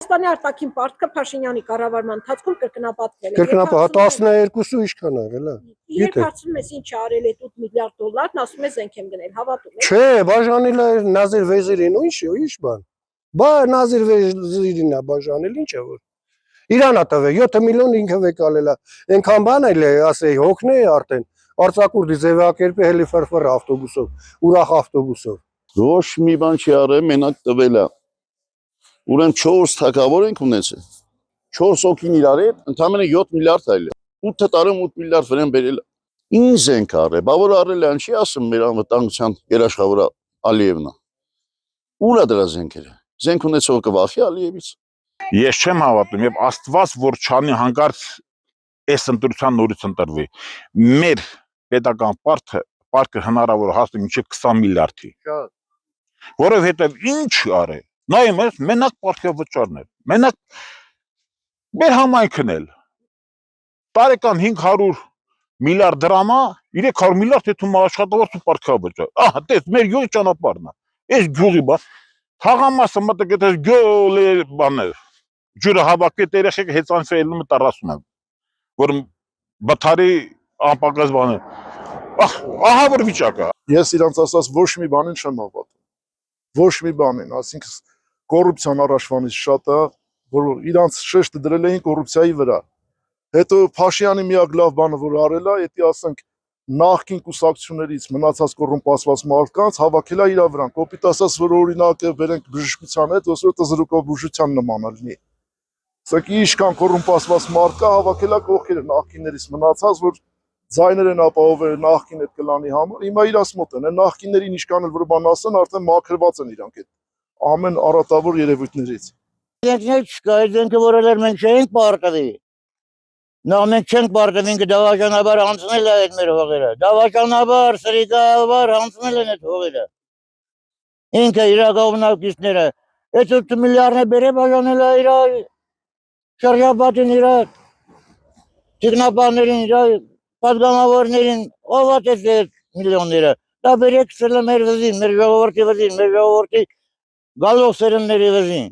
Հայաստանի արտաքին պարտքը Փաշինյանի կառավարման ընթացքում կրկնապատկվել է։ Կրկնապատկվել 12-ը ի՞նչ կան եղել է։ Երբ հարցնում ես ինչ արել է 8 միլիարդ դոլարն, ասում է զենք եմ գնել, հավատում եք։ Չէ, բաժանել է Նազիր Վեզիրին, ինչ բան։ Բա Նազիր Վեզիրին է բաժանել, ինչ է որ։ Իրանա տվել 7 միլիոն ինքը վեկալել է։ Այնքան բան էլ է, ասեի, հոգնե արդեն։ Արցակուրդի ձևակերպի հելի ֆրֆր ավտոբուսով, ուրախ ավտոբուսով։ Ոչ մի բան չի արել, մենակ տվել է։ Ուրեմն 4 թագավոր ենք ունեցել։ 4 հոգին իրար հետ, ընդամենը 7 միլիարդ այլ է։ 8 տարում 8 միլիարդ վրան բերել է։ Ինչ ենք արել, բա որ արել է, չի ասում մեր անվտանգության երաշխավորը Ալիևնա։ Ուր է դրա զենքերը։ Զենք ունեցողը կվախի Ալիևից։ Ես չեմ հավատում, եւ Աստված որ չանի հանկարծ այս ընտրության նորից ընտրվի։ Մեր պետական պարտքը հնարավոր հասնի մինչև 20 միլիարդի։ Որովհետեւ ինչ արել։ Նայում ես, մենակ պարտքի վճարներ։ Մենակ մեր համայնքն էլ տարեկան 500 միլիարդ դրամա, 300 միլիարդ եթե աշխատավարձ ու պարտքի վճար։ Ահա, տես մեր յուղի ճանապարհն է։ Այս յուղի բա թաղամասը մտեք այդ գոլե բաներ։ Ջուրը հավաքի երեխեք հեծանց ելնում 40 եմ, որ բթարի անպակաս բանը, ահա որ վիճակը։ Ես իրանց ասած ոչ մի բանին չեմ հավատում, ոչ մի բանին, ասինքն կոռուպցիան առաջվանից շատ է, որ իրանց շեշտը դրել էին կոռուպցիայի վրա, հետո Փաշինյանի միակ լավ բանը, որ արել է, եթե ասենք նախկին կուսակցություններից մնացած կոռումպացված մարդկանց հավաքել է իր վրան, կոպիտ ասած, որ օրինակը վերենք բժշկության հետ, ոսոր տզրուկով բուժության նման լինի։ Սակայն ինչքան կոռումպացված մարդ կա հավաքել է կողքերը նախկիններից մնացած, որ ձայներ են ապահովել նախկին այդ կլանի համար, հիմա իրաց մոտ են, նախկիններին ինչքան էլ որ բան ասեն, արդեն մաքրված են իրանք այդ ամեն առատավոր երևույթներից։ Զենքներ չկա, այդ զենքը որել մենք չէինք պարտվի։ Նա մենք չենք պարտվի, ինքը դավաճանաբար հանձնել է այդ մեր հողերը։ Դավաճանաբար, սրիկաբար հանձնել են այդ հողերը։ Ինքը իր գովնակիցները, այդ 8 միլիարդը բերե բաժանել է իր շրջապատին իր տեխնապաներին, իր պատգամավորներին, ով է այդ միլիոնները։ Դա բերեք սել է մեր վզին, մեր ժողովրդի վզին, մեր ժողովրդի գալով սերնդների վզին։